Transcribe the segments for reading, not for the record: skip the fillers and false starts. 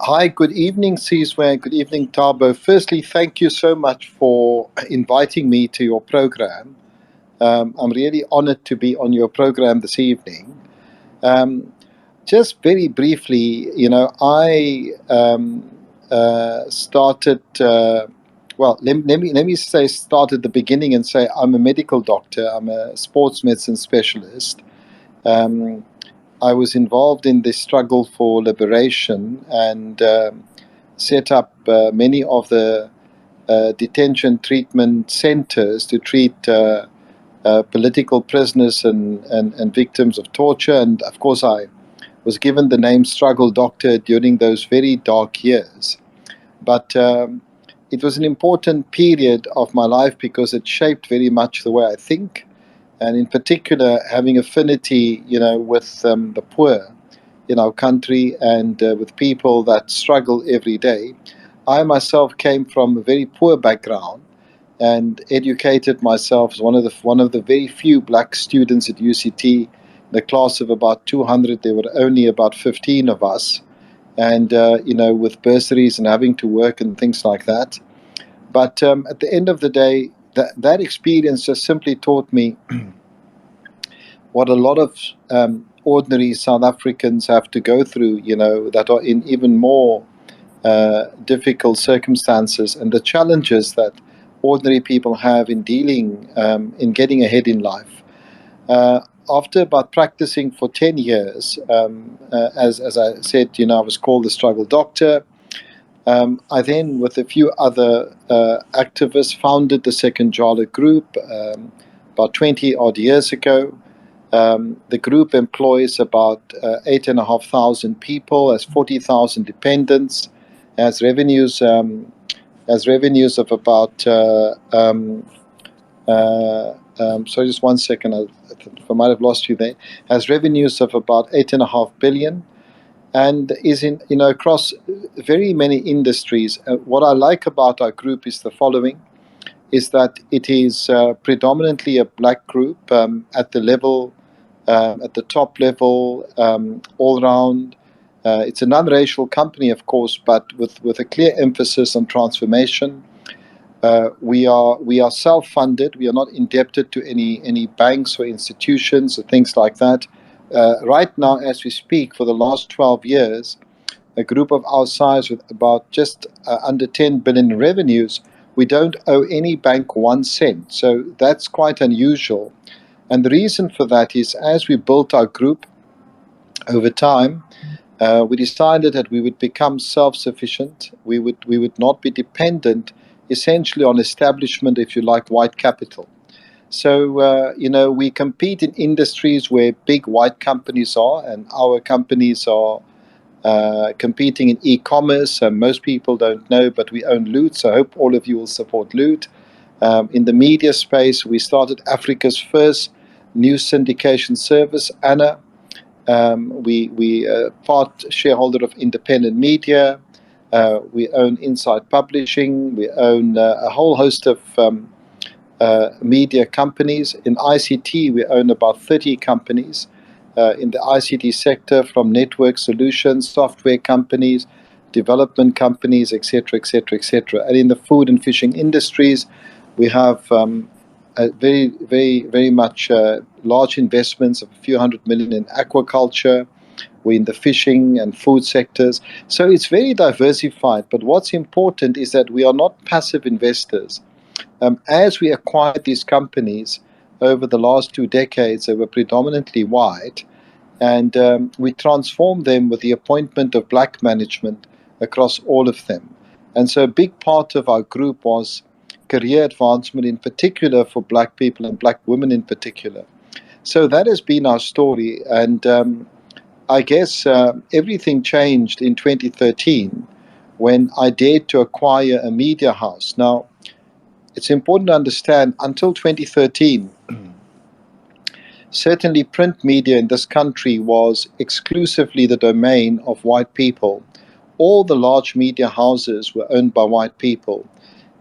Hi, good evening, Cizwe. Good evening, Tabo. Firstly, thank you so much for inviting me to your program. I'm really honored to be on your program this evening. Um, just very briefly, I started. Let me say start at the beginning and say I'm a medical doctor. I'm a sports medicine specialist. Um, I was involved in the struggle for liberation and set up many of the detention treatment centers to treat political prisoners and victims of torture. And of course, I was given the name Struggle Doctor during those very dark years. But it was an important period of my life because it shaped very much the way I think, and in particular having affinity, with the poor in our country and with people that struggle every day. I myself came from a very poor background and educated myself as one of the very few black students at UCT. In the class of about 200, there were only about 15 of us, and with bursaries and having to work and things like that. But at the end of the day, that experience just simply taught me what a lot of ordinary South Africans have to go through, that are in even more difficult circumstances, and the challenges that ordinary people have in dealing, in getting ahead in life. After about practicing for 10 years, as I said, I was called the struggle doctor. I then, with a few other activists, founded the Sekunjalo group about 20 odd years ago. The group employs about 8,500 people, has 40,000 dependents, has revenues of about. Sorry, just 1 second. I might have lost you there. Has revenues of about 8.5 billion, and is in across very many industries. What I like about our group is the following: is that it is predominantly a black group at the level, at the top level, all round. It's a non-racial company, of course, but with a clear emphasis on transformation. We are self-funded. We are not indebted to any banks or institutions or things like that. Right now, as we speak, for the last 12 years, a group of our size with about just under 10 billion in revenues, we don't owe any bank 1 cent. So that's quite unusual. And the reason for that is, as we built our group over time, we decided that we would become self-sufficient. We would not be dependent, essentially, on establishment, if you like, white capital. So we compete in industries where big white companies are, and our companies are competing in e-commerce. Most people don't know, but we own Loot, so I hope all of you will support Loot. In the media space, we started Africa's first news syndication service, Anna. We part shareholder of independent media. We own Inside Publishing. We own a whole host of media companies. In ICT, we own about 30 companies in the ICT sector, from network solutions, software companies, development companies, etc., etc., etc. And in the food and fishing industries, we have very, very, very much large investments of a few hundred million in aquaculture. We're in the fishing and food sectors. So it's very diversified. But what's important is that we are not passive investors. As we acquired these companies over the last 2 decades, they were predominantly white, and we transformed them with the appointment of black management across all of them. And so a big part of our group was career advancement, in particular for black people and black women in particular. So that has been our story, and I guess everything changed in 2013 when I dared to acquire a media house. Now, it's important to understand, until 2013, certainly print media in this country was exclusively the domain of white people. All the large media houses were owned by white people.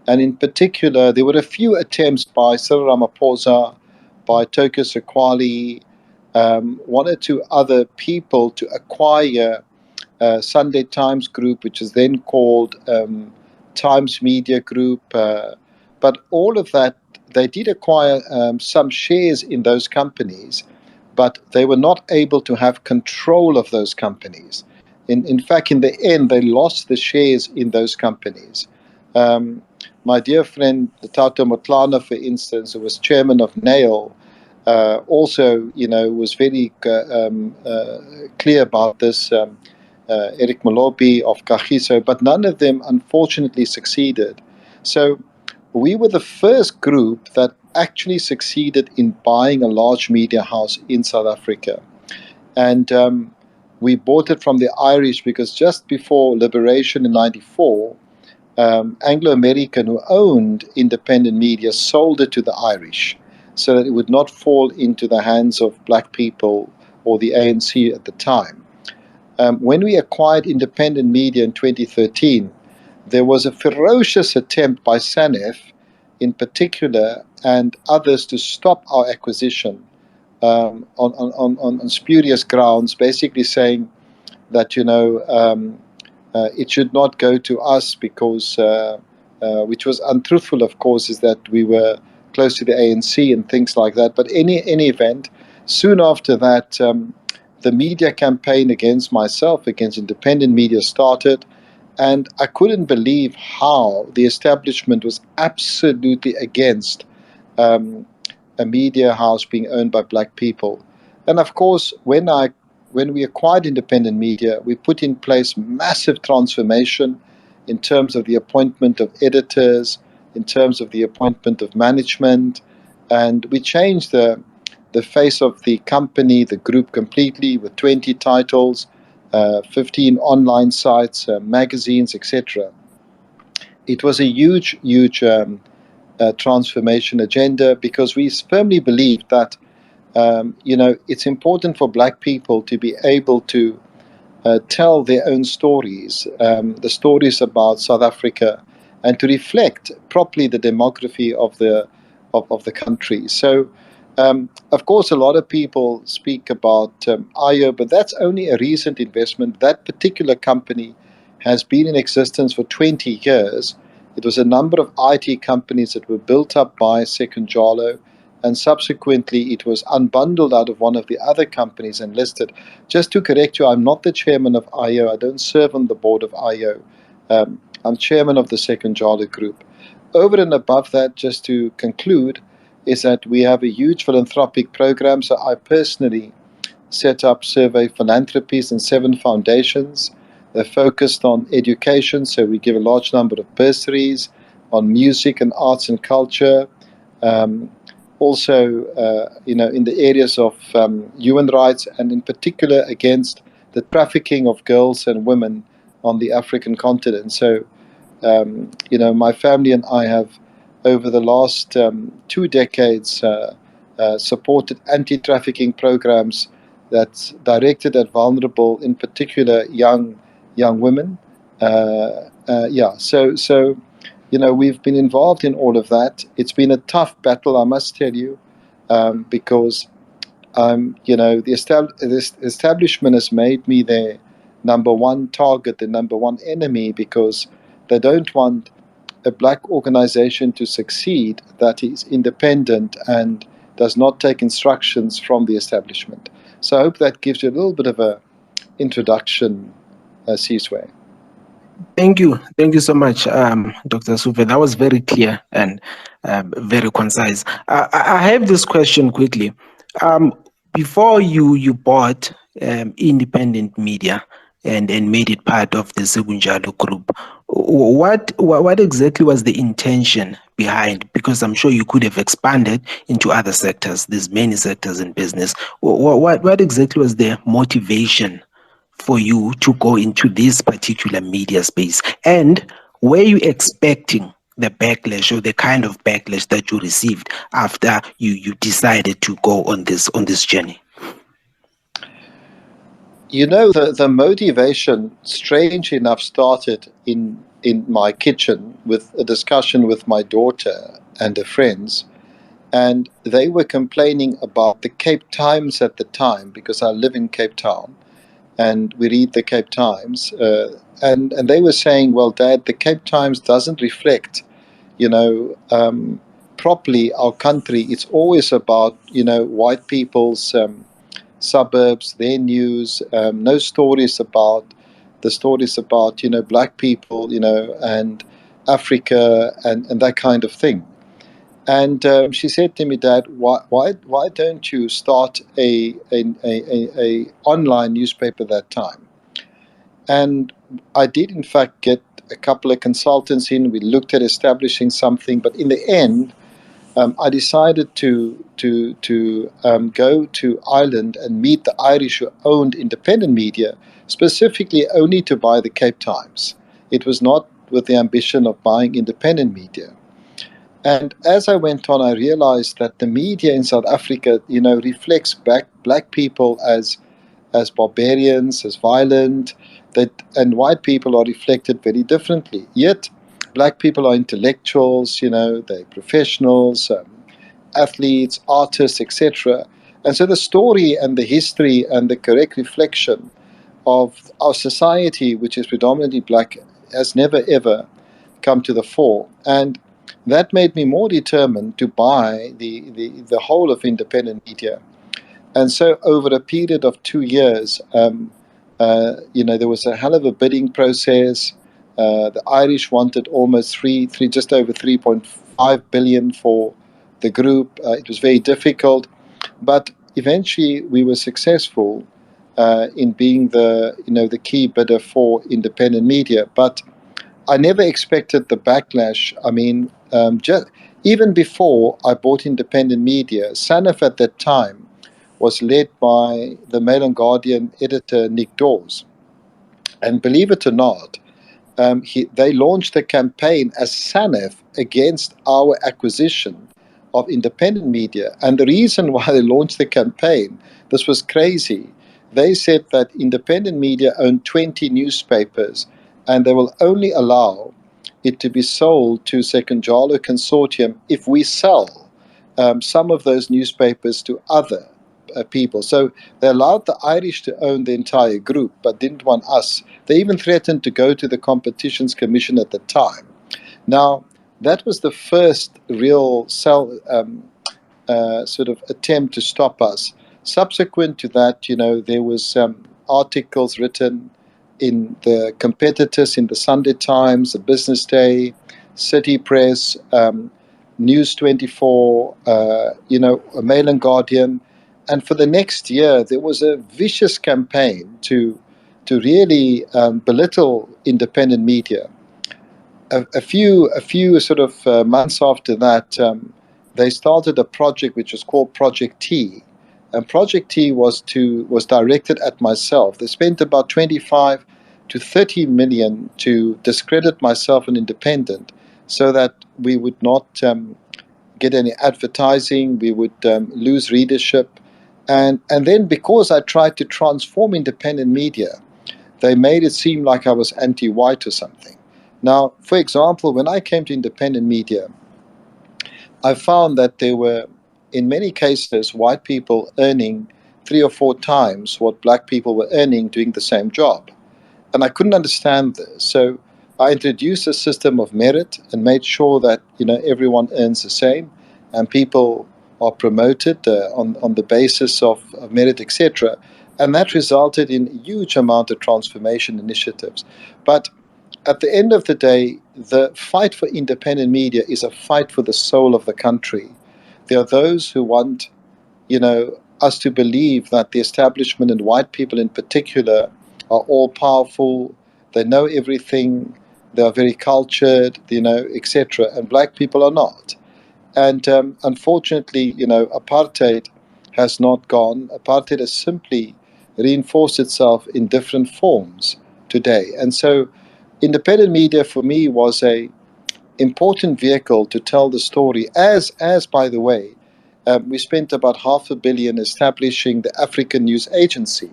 And in particular, there were a few attempts by Cyril Ramaphosa, by Toko Sekwali, one or two other people to acquire Sunday Times Group, which is then called Times Media Group. But all of that, they did acquire some shares in those companies, but they were not able to have control of those companies. In fact, in the end, they lost the shares in those companies. My dear friend, Tato Motlana, for instance, who was chairman of NAIL, also, was very clear about this. Eric Molobi of Kagiso, but none of them unfortunately succeeded. So we were the first group that actually succeeded in buying a large media house in South Africa. And we bought it from the Irish because just before liberation in 94, Anglo-American, who owned independent media, sold it to the Irish so that it would not fall into the hands of black people or the ANC at the time. When we acquired independent media in 2013, there was a ferocious attempt by SANEF in particular and others to stop our acquisition on spurious grounds, basically saying that, it should not go to us because, which was untruthful, of course, is that we were close to the ANC and things like that. But in any event, soon after that, the media campaign against myself, against independent media started. And I couldn't believe how the establishment was absolutely against a media house being owned by black people. And of course, when we acquired independent media, we put in place massive transformation in terms of the appointment of editors, in terms of the appointment of management, and we changed the face of the company, the group completely, with 20 titles, 15 online sites, magazines, etc. It was a huge transformation agenda because we firmly believed that it's important for black people to be able to tell their own stories, the stories about South Africa, and to reflect properly the demography of the country. So, of course, a lot of people speak about IO, but that's only a recent investment. That particular company has been in existence for 20 years. It was a number of IT companies that were built up by Sekunjalo, and subsequently it was unbundled out of one of the other companies and listed. Just to correct you, I'm not the chairman of IO. I don't serve on the board of IO. I'm chairman of the Sekunjalo Group. Over and above that, just to conclude, is that we have a huge philanthropic program. So I personally set up Survey Philanthropies and 7 foundations. They're focused on education, so we give a large number of bursaries on music and arts and culture. Also, in the areas of human rights, and in particular against the trafficking of girls and women on the African continent. So, my family and I have, over the last 2 decades, supported anti-trafficking programs that's directed at vulnerable, in particular, young women. So we've been involved in all of that. It's been a tough battle, I must tell you, because this establishment has made me their number one target, the number one enemy, because they don't want a black organization to succeed that is independent and does not take instructions from the establishment. So I hope that gives you a little bit of an introduction, Sizwe. Thank you so much, Dr. Surve. That was very clear and very concise. I have this question quickly. Before you bought independent media and made it part of the Sekunjalo group, what exactly was the intention behind? Because I'm sure you could have expanded into other sectors. There's many sectors in business. What exactly was the motivation for you to go into this particular media space? And were you expecting the backlash or the kind of backlash that you received after you decided to go on this journey? The motivation, strange enough, started in my kitchen with a discussion with my daughter and her friends. And they were complaining about the Cape Times at the time, because I live in Cape Town. and we read the Cape Times, and they were saying, well, Dad, the Cape Times doesn't reflect, you know, properly our country. It's always about, white people's suburbs, their news, no stories about black people, and Africa and that kind of thing. And she said to me, Dad, why don't you start a online newspaper that time? And I did, in fact, get a couple of consultants in. We looked at establishing something, but in the end, I decided to go to Ireland and meet the Irish who owned independent media, specifically only to buy the Cape Times. It was not with the ambition of buying independent media. And as I went on, I realized that the media in South Africa, reflects black people as barbarians, as violent, and white people are reflected very differently. Yet, black people are intellectuals, they're professionals, athletes, artists, etc. And so the story and the history and the correct reflection of our society, which is predominantly black, has never ever come to the fore. And that made me more determined to buy the whole of independent media. And so over a period of 2 years, there was a hell of a bidding process. The Irish wanted almost just over 3.5 billion for the group. It was very difficult, but eventually we were successful in being the key bidder for independent media. But I never expected the backlash. I mean, even before I bought independent media, SANEF at that time was led by the Mail and Guardian editor Nick Dawes. And believe it or not, they launched a campaign as SANEF against our acquisition of independent media. And the reason why they launched the campaign, this was crazy. They said that independent media owned 20 newspapers and they will only allow it to be sold to Sekunjalo consortium if we sell some of those newspapers to other people. So they allowed the Irish to own the entire group, but didn't want us. They even threatened to go to the Competitions Commission at the time. Now, that was the first real sort of attempt to stop us. Subsequent to that, there was articles written in the competitors in the Sunday Times, the Business Day, City Press, News 24, a Mail and Guardian. And for the next year, there was a vicious campaign to really belittle independent media. A few sort of months after that, they started a project which was called Project T, and Project T was directed at myself. They spent about 25 to 30 million to discredit myself and independent, so that we would not get any advertising, we would lose readership, and then because I tried to transform independent media, they made it seem like I was anti-white or something. Now, for example, when I came to independent media, I found that there were, in many cases, white people earning 3 or 4 times what black people were earning doing the same job. And I couldn't understand this. So I introduced a system of merit and made sure that everyone earns the same, and people are promoted on the basis of merit, etc. And that resulted in a huge amount of transformation initiatives. But at the end of the day, the fight for independent media is a fight for the soul of the country. There are those who want, us to believe that the establishment, and white people in particular, are all powerful. They know everything. They are very cultured, etc. And black people are not. And unfortunately, apartheid has not gone. Apartheid has simply reinforced itself in different forms today. And so independent media for me was a important vehicle to tell the story, as by the way, we spent about 500 million establishing the African News Agency.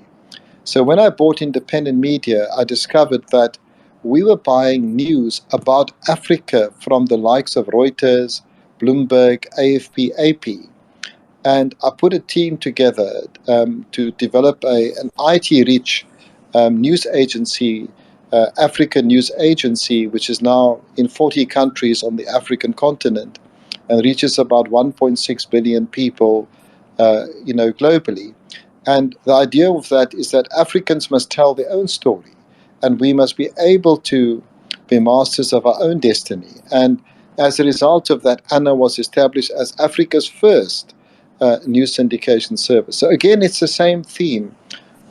So when I bought independent media, I discovered that we were buying news about Africa from the likes of Reuters, Bloomberg, AFP, AP. And I put a team together to develop an IT-rich news agency, African News Agency, which is now in 40 countries on the African continent and reaches about 1.6 billion people, globally. And the idea of that is that Africans must tell their own story, and we must be able to be masters of our own destiny. And as a result of that, ANA was established as Africa's first news syndication service. So again, it's the same theme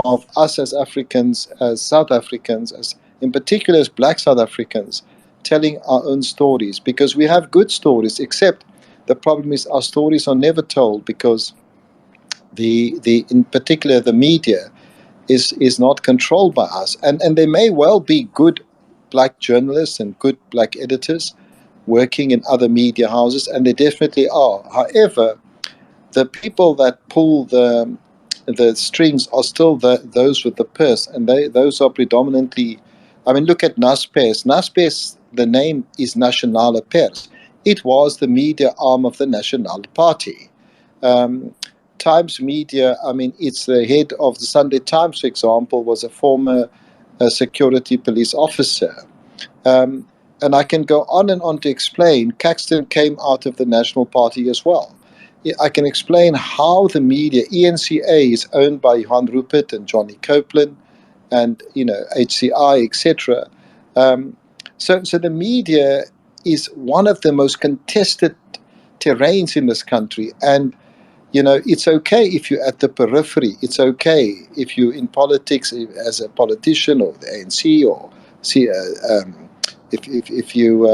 of us as Africans, as South Africans, as in particular as Black South Africans, telling our own stories, because we have good stories. Except the problem is our stories are never told because the in particular the media is not controlled by us, and there may well be good Black journalists and good Black editors working in other media houses, and they definitely are. However, the people that pull the strings are still those with the purse, and those are predominantly. I mean, look at Naspers. Naspers, the name is Nasionale Pers. It was the media arm of the National Party. Um, Times Media, I mean, it's the head of the Sunday Times, for example, was a former security police officer. Um, and I can go on and on to explain. Caxton came out of the National Party as well. I can explain how the media, ENCA, is owned by Johan Rupert and Johnny Copeland, and HCI, etc. So the media is one of the most contested terrains in this country, and it's okay if you're at the periphery. It's okay if you're in politics as a politician or the ANC or see, if you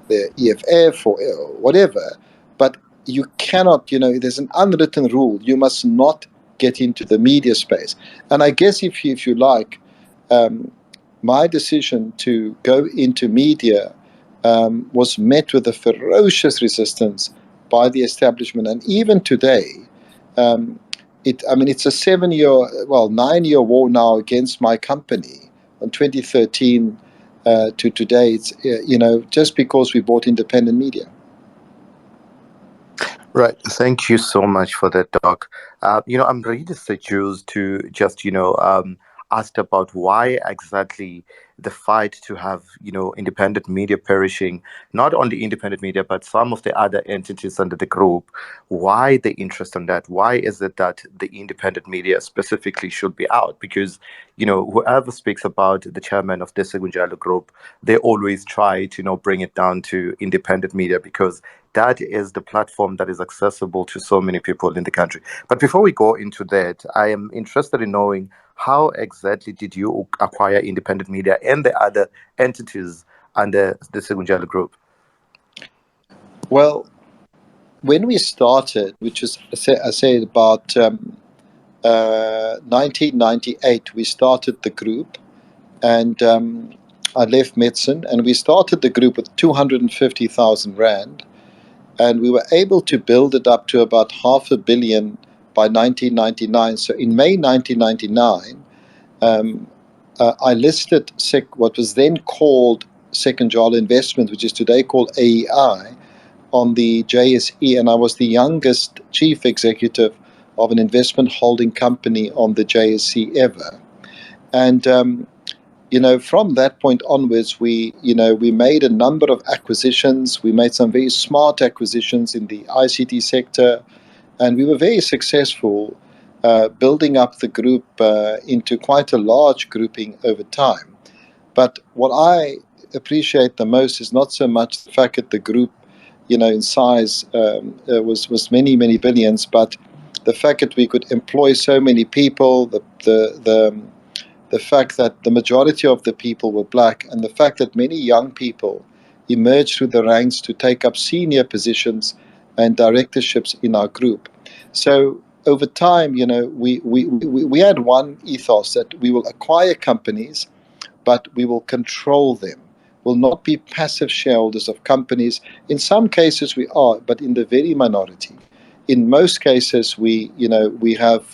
the EFF or whatever. But you cannot, there's an unwritten rule. You must not get into the media space. And I guess if you like, my decision to go into media was met with a ferocious resistance by the establishment, and even today, it's a 9-year war now against my company. From 2013 to today, it's just because we bought independent media. Right. Thank you so much for that, Doc. I'm really seduced to just, asked about why exactly the fight to have, independent media perishing, not only independent media, but some of the other entities under the group. Why the interest in that? Why is it that the independent media specifically should be out? Because, whoever speaks about the chairman of the Sekunjalo group, they always try to, bring it down to independent media because that is the platform that is accessible to so many people in the country. But before we go into that, I am interested in knowing how exactly did you acquire independent media and the other entities under the Sekunjalo group? Well, when we started, which is, I said about 1998, we started the group, and I left medicine, and we started the group with 250,000 Rand. And we were able to build it up to about 500 million by 1999. So in May 1999, I listed what was then called Sekunjalo Investment, which is today called AEI, on the JSE, and I was the youngest chief executive of an investment holding company on the JSE ever. And from that point onwards, we made a number of acquisitions. We made some very smart acquisitions in the ICT sector, and we were very successful building up the group into quite a large grouping over time. But what I appreciate the most is not so much the fact that the group, in size was many, many billions, but the fact that we could employ so many people, the fact that the majority of the people were Black, and the fact that many young people emerged through the ranks to take up senior positions and directorships in our group. So over time, we had one ethos that we will acquire companies, but we will control them. Will not be passive shareholders of companies. In some cases we are, but in the very minority. In most cases we have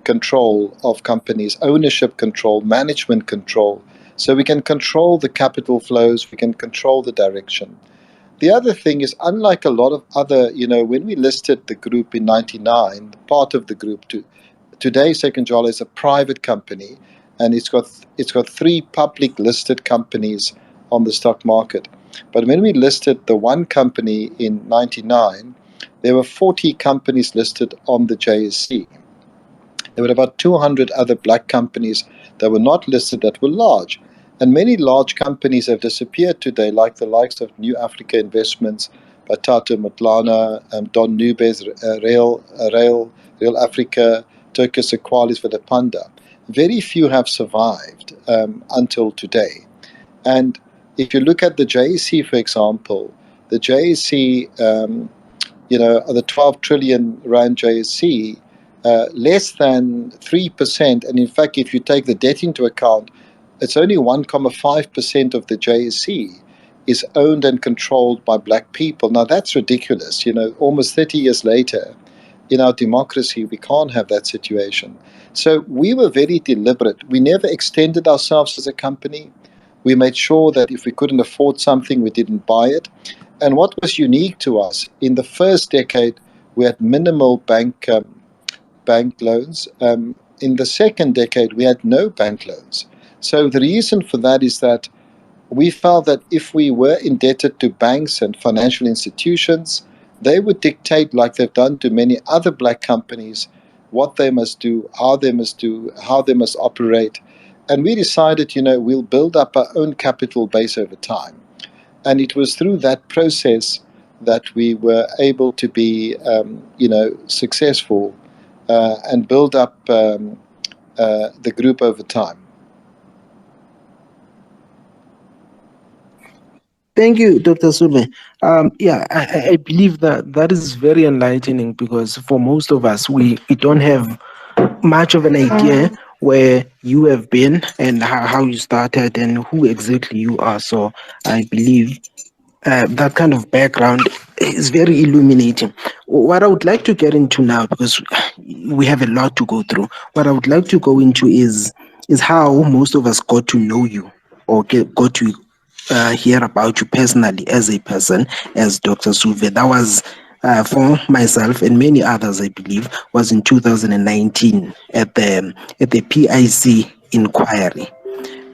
control of companies, ownership control, management control. So we can control the capital flows, we can control the direction. The other thing is, unlike a lot of other, when we listed the group in '99, part of the group to Today, Sekunjalo is a private company, and it's got 3 public listed companies on the stock market. But when we listed the one company in '99, there were 40 companies listed on the JSE. There were about 200 other black companies that were not listed that were large. And many large companies have disappeared today, like the likes of New Africa Investments, Batata Matlana, Don Nubes, Rail Africa, Turkish Aqualis, Vedapanda. Very few have survived until today. And if you look at the JSE, for example, the JSE, the 12 trillion rand JSE, less than 3%, and in fact, if you take the debt into account, it's only 1.5% of the JSE is owned and controlled by black people. Now, that's ridiculous. Almost 30 years later, in our democracy, we can't have that situation. So we were very deliberate. We never extended ourselves as a company. We made sure that if we couldn't afford something, we didn't buy it. And what was unique to us, in the first decade, we had minimal bank loans. In the second decade, we had no bank loans. So the reason for that is that we felt that if we were indebted to banks and financial institutions, they would dictate, like they've done to many other black companies, what they must do, how they must operate. And we decided, we'll build up our own capital base over time. And it was through that process that we were able to be, successful and build up the group over time. Thank you, Dr. Surve. I believe that is very enlightening, because for most of us, we don't have much of an idea where you have been and how you started and who exactly you are. So I believe that kind of background is very illuminating. What I would like to get into now, because we have a lot to go through, what I would like to go into is how most of us got to know you, or got to hear about you personally as a person, as Dr. Surve. That was for myself and many others, I believe, was in 2019 at the PIC inquiry.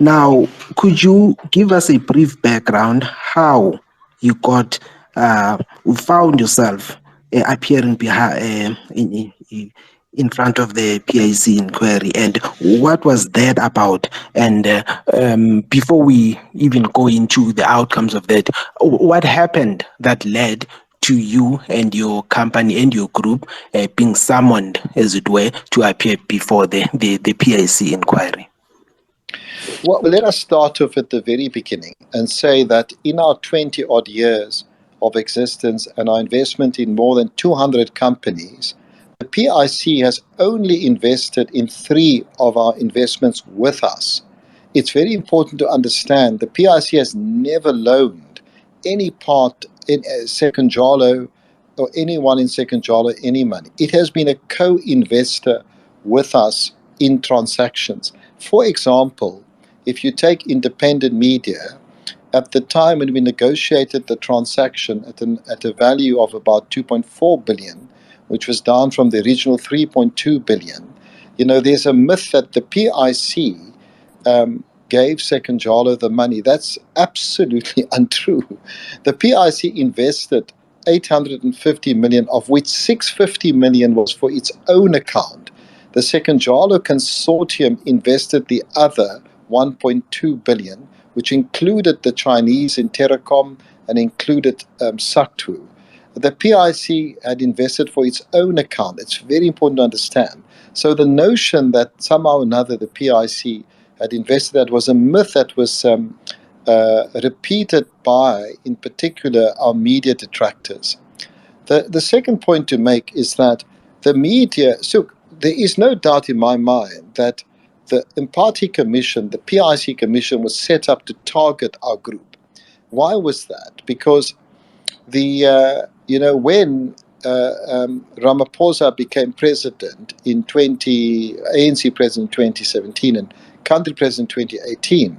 Now, could you give us a brief background how you found yourself appearing behind, in front of the PIC inquiry, and what was that about? And before we even go into the outcomes of that, what happened that led to you and your company and your group being summoned, as it were, to appear before the PIC inquiry? Well, let us start off at the very beginning and say that in our 20 odd years of existence and our investment in more than 200 companies, the PIC has only invested in 3 of our investments with us. It's very important to understand the PIC has never loaned any part in Sekunjalo or anyone in Sekunjalo any money. It has been a co-investor with us in transactions. For example, if you take independent media, at the time when we negotiated the transaction at a value of about 2.4 billion, which was down from the original 3.2 billion, there's a myth that the PIC gave Sekunjalo the money. That's absolutely untrue. The PIC invested 850 million, of which 650 million was for its own account. The Sekunjalo consortium invested the other 1.2 billion, which included the Chinese in Telecom and included Saktu. The PIC had invested for its own account. It's very important to understand. So the notion that somehow or another the PIC had invested, that was a myth that was repeated by, in particular, our media detractors. The second point to make is that the media, so there is no doubt in my mind that the Empathy Commission, the PIC Commission, was set up to target our group. Why was that? Because when Ramaphosa became president in ANC president 2017 and country president 2018,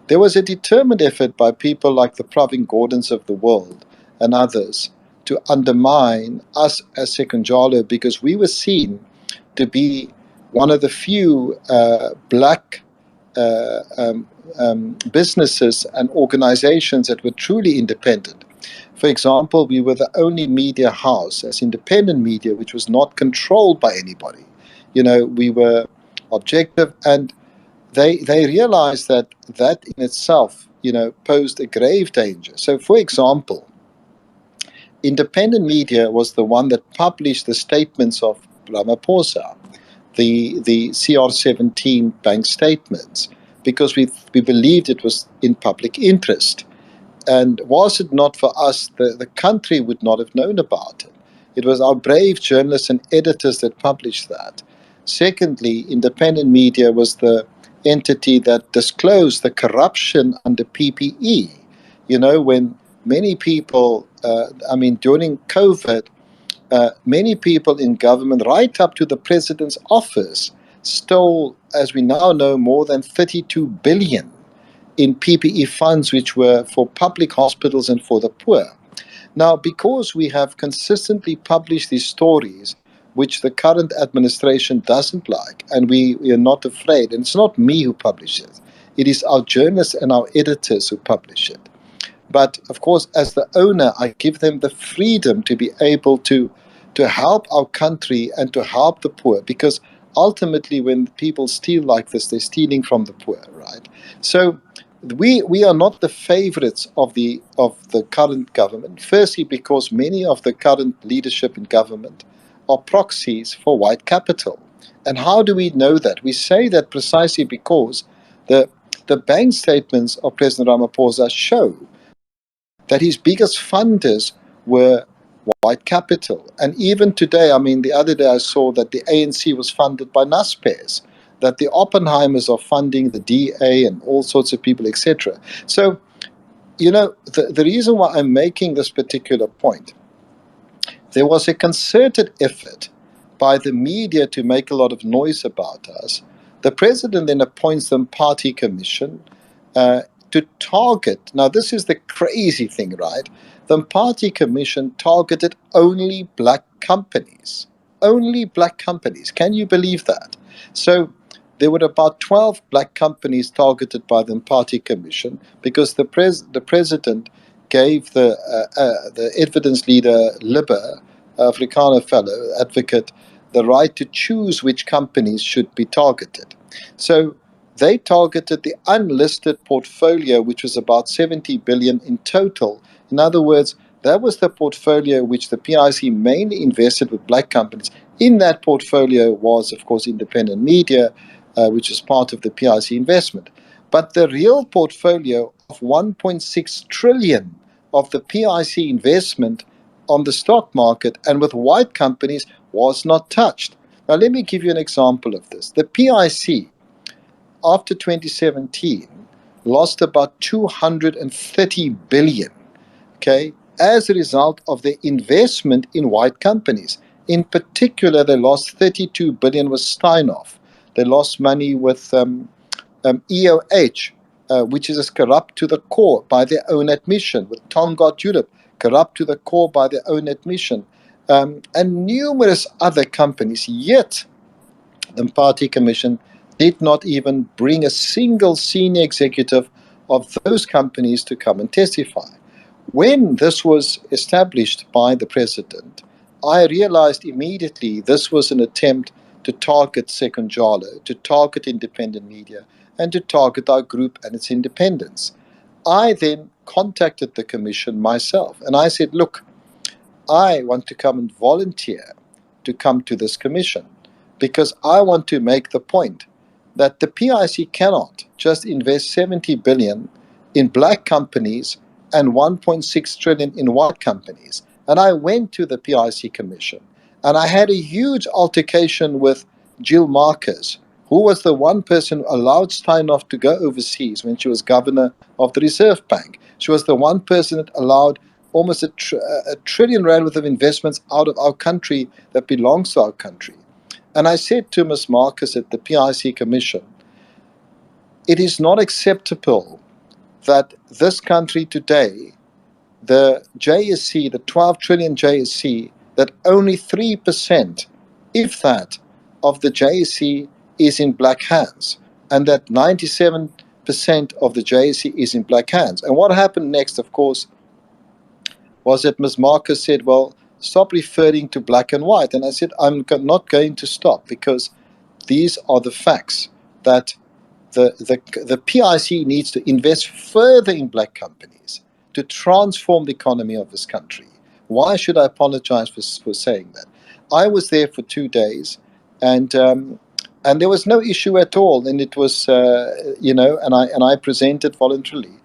there was a determined effort by people like the Pravin Gordons of the world and others to undermine us as Sekunjalo, because we were seen to be one of the few black businesses and organizations that were truly independent. For example, we were the only media house as independent media which was not controlled by anybody. We were objective, and they realized that in itself, posed a grave danger. So, for example, independent media was the one that published the statements of Ramaphosa, the CR17 bank statements, because we believed it was in public interest. And was it not for us, the country would not have known about it. It was our brave journalists and editors that published that. Secondly, independent media was the entity that disclosed the corruption under PPE. When many people, during COVID, many people in government, right up to the president's office, stole, as we now know, more than 32 billion in PPE funds, which were for public hospitals and for the poor. Now, because we have consistently published these stories, which the current administration doesn't like, and we are not afraid, and it's not me who publishes it is our journalists and our editors who publish it. But of course, as the owner, I give them the freedom to be able to help our country and to help the poor, because ultimately, when people steal like this, they're stealing from the poor, right? So we are not the favorites of the current government. Firstly, because many of the current leadership in government are proxies for white capital. And how do we know that? We say that precisely because the bank statements of President Ramaphosa show that his biggest funders were white capital. And even today, the other day I saw that the ANC was funded by Naspers, that the Oppenheimers are funding the DA and all sorts of people, etc. So, the reason why I'm making this particular point, there was a concerted effort by the media to make a lot of noise about us. The president then appoints them party commission to target. Now, this is the crazy thing, right? The party commission targeted only black companies. Only black companies. Can you believe that? So there were about 12 black companies targeted by the party commission because the president gave the evidence leader Libber, Afrikaner fellow advocate, the right to choose which companies should be targeted. So they targeted the unlisted portfolio, which was about 70 billion in total. In other words, that was the portfolio which the PIC mainly invested with black companies. In that portfolio was, of course, independent media, which is part of the PIC investment. But the real portfolio of 1.6 trillion of the PIC investment on the stock market and with white companies was not touched. Now, let me give you an example of this. The PIC, after 2017, lost about 230 billion, okay, as a result of their investment in white companies. In particular, they lost 32 billion with Steinhoff. They lost money with EOH, which is as corrupt to the core by their own admission, with Tonga Julep, corrupt to the core by their own admission, and numerous other companies. Yet, the party commission did not even bring a single senior executive of those companies to come and testify. When this was established by the president, I realized immediately this was an attempt to target Sekunjalo, to target independent media, and to target our group and its independence. I then contacted the commission myself, and I said, look, I want to come and volunteer to come to this commission because I want to make the point that the PIC cannot just invest 70 billion in black companies and 1.6 trillion in white companies. And I went to the PIC commission and I had a huge altercation with Jill Marcus, who was the one person who allowed Steinhoff to go overseas when she was governor of the Reserve Bank. She was the one person that allowed almost a trillion rand worth of investments out of our country that belongs to our country. And I said to Ms. Marcus at the PIC Commission, it is not acceptable that this country today, the JSC, the 12 trillion JSC, that only 3%, if that, of the JSE is in black hands, and that 97% of the JSE is in black hands. And what happened next, of course, was that Ms. Marcus said, well, stop referring to black and white. And I said, I'm not going to stop, because these are the facts, that the PIC needs to invest further in black companies to transform the economy of this country. Why should I apologize for saying that? I was there for 2 days, and there was no issue at all, and it was and I presented voluntarily.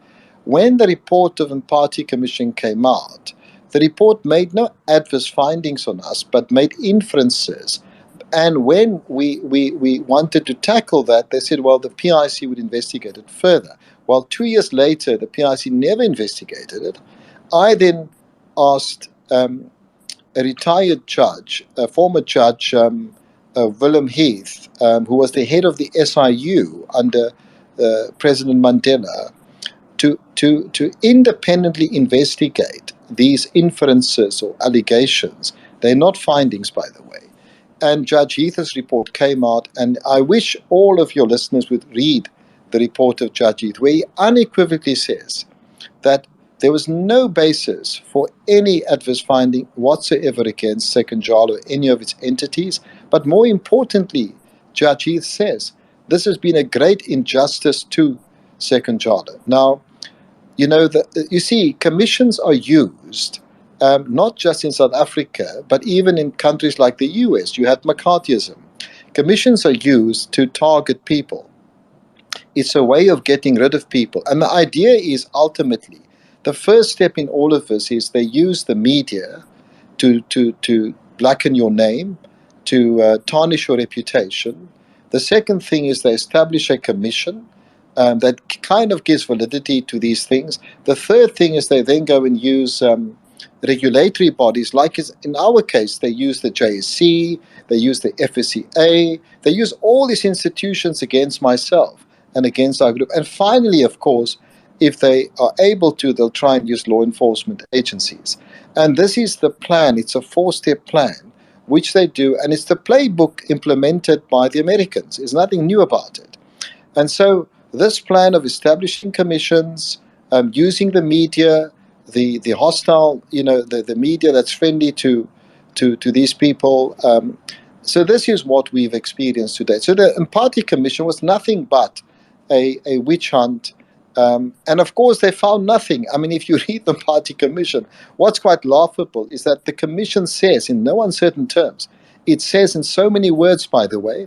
When the report of the Party Commission came out, the report made no adverse findings on us, but made inferences. And when we wanted to tackle that, they said, well, the PIC would investigate it further. Well, 2 years later, the PIC never investigated it. I then asked a retired judge, a former judge, Willem Heath, who was the head of the SIU under President Mandela, to independently investigate these inferences or allegations. They're not findings, by the way. And Judge Heath's report came out, and I wish all of your listeners would read the report of Judge Heath, where he unequivocally says that there was no basis for any adverse finding whatsoever against Sekunjalo or any of its entities. But more importantly, Judge Heath says this has been a great injustice to Sekunjalo. Now, you see, commissions are used not just in South Africa, but even in countries like the US. You had McCarthyism. Commissions are used to target people. It's a way of getting rid of people. And the idea is ultimately, the first step in all of this is they use the media to blacken your name, to tarnish your reputation. The second thing is they establish a commission that kind of gives validity to these things. The third thing is they then go and use regulatory bodies, like in our case, they use the JSC, they use the FSCA, they use all these institutions against myself and against our group. And finally, of course, if they are able to, they'll try and use law enforcement agencies. And this is the plan. It's a 4-step plan, which they do. And it's the playbook implemented by the Americans. There's nothing new about it. And so this plan of establishing commissions, using the media, the hostile, the media that's friendly to these people. So this is what we've experienced today. So the Party Commission was nothing but a witch hunt. And of course, they found nothing. I mean, if you read the Party Commission, what's quite laughable is that the Commission says, in no uncertain terms, it says in so many words, by the way,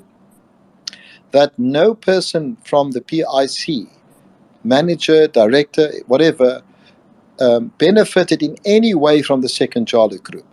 that no person from the PIC, manager, director, whatever, benefited in any way from the Sekunjalo group.